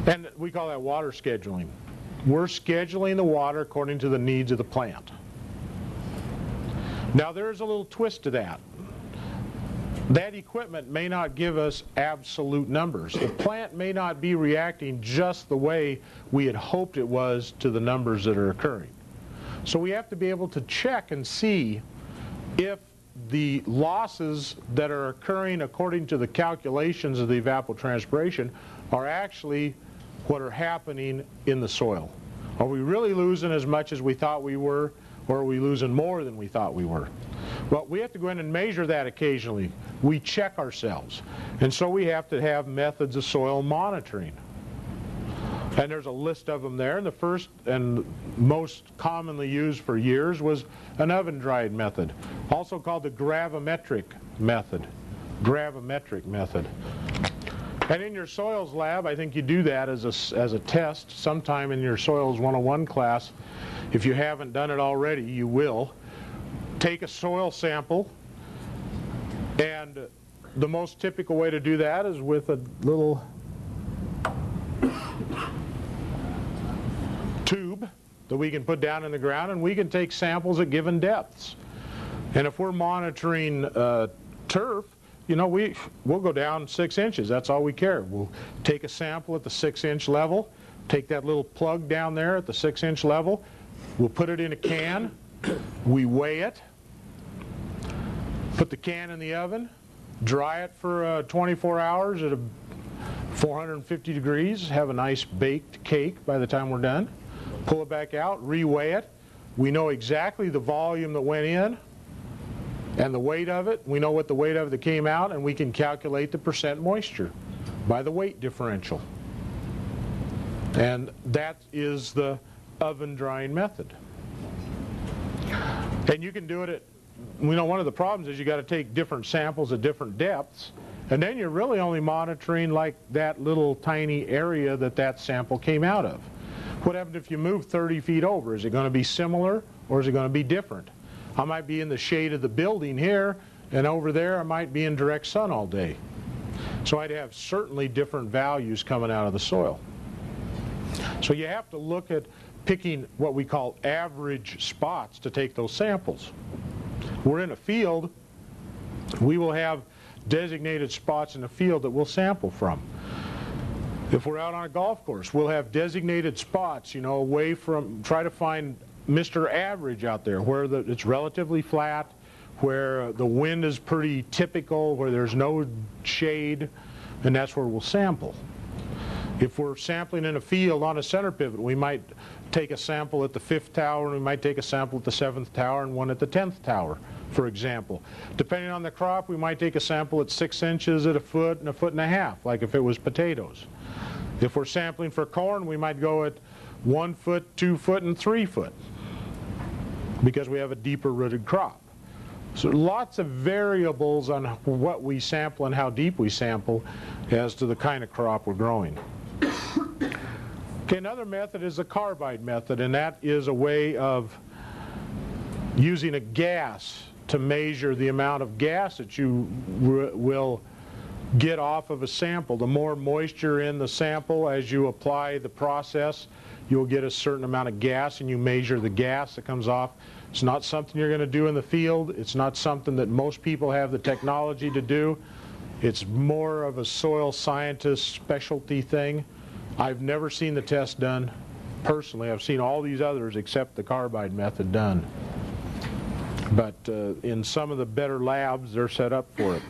And we call that water scheduling. We're scheduling the water according to the needs of the plant. Now there's a little twist to that. That equipment may not give us absolute numbers. The plant may not be reacting just the way we had hoped it was to the numbers that are occurring. So we have to be able to check and see if the losses that are occurring according to the calculations of the evapotranspiration are actually what are happening in the soil. Are we really losing as much as we thought we were, or are we losing more than we thought we were? Well, we have to go in and measure that occasionally. We check ourselves. And so we have to have methods of soil monitoring. And there's a list of them there. And the first and most commonly used for years was an oven-dried method, also called the gravimetric method. Gravimetric method. And in your soils lab, I think you do that as a test sometime in your Soils 101 class. If you haven't done it already, you will. Take a soil sample, and the most typical way to do that is with a little tube that we can put down in the ground, and we can take samples at given depths. And if we're monitoring turf, you know, we'll go down 6 inches. That's all we care. We'll take a sample at the 6-inch level, take that little plug down there at the 6-inch level, we'll put it in a can, we weigh it, put the can in the oven, dry it for 24 hours at 450 degrees, have a nice baked cake by the time we're done, pull it back out, re-weigh it. We know exactly the volume that went in and the weight of it. We know what the weight of it that came out, and we can calculate the percent moisture by the weight differential. And that is the oven drying method. And you can do it at, you know, one of the problems is you got to take different samples at different depths, and then you're really only monitoring like that little tiny area that sample came out of. What happens if you move 30 feet over? Is it going to be similar, or is it going to be different? I might be in the shade of the building here, and over there I might be in direct sun all day. So I'd have certainly different values coming out of the soil. So you have to look at picking what we call average spots to take those samples. We're in a field, we will have designated spots in the field that we'll sample from. If we're out on a golf course, we'll have designated spots, you know, away from, try to find Mr. Average out there, where it's relatively flat, where the wind is pretty typical, where there's no shade, and that's where we'll sample. If we're sampling in a field on a center pivot, we might take a sample at the 5th tower, and we might take a sample at the 7th tower and one at the 10th tower, for example. Depending on the crop, we might take a sample at 6 inches at 1 foot and 1.5 feet, like if it was potatoes. If we're sampling for corn, we might go at 1 foot, 2 foot, and 3 foot, because we have a deeper rooted crop. So lots of variables on what we sample and how deep we sample as to the kind of crop we're growing. Okay, another method is the carbide method, and that is a way of using a gas to measure the amount of gas that you will get off of a sample. The more moisture in the sample as you apply the process, you'll get a certain amount of gas, and you measure the gas that comes off. It's not something you're going to do in the field. It's not something that most people have the technology to do. It's more of a soil scientist specialty thing. I've never seen the test done personally. I've seen all these others except the carbide method done. But in some of the better labs, they're set up for it.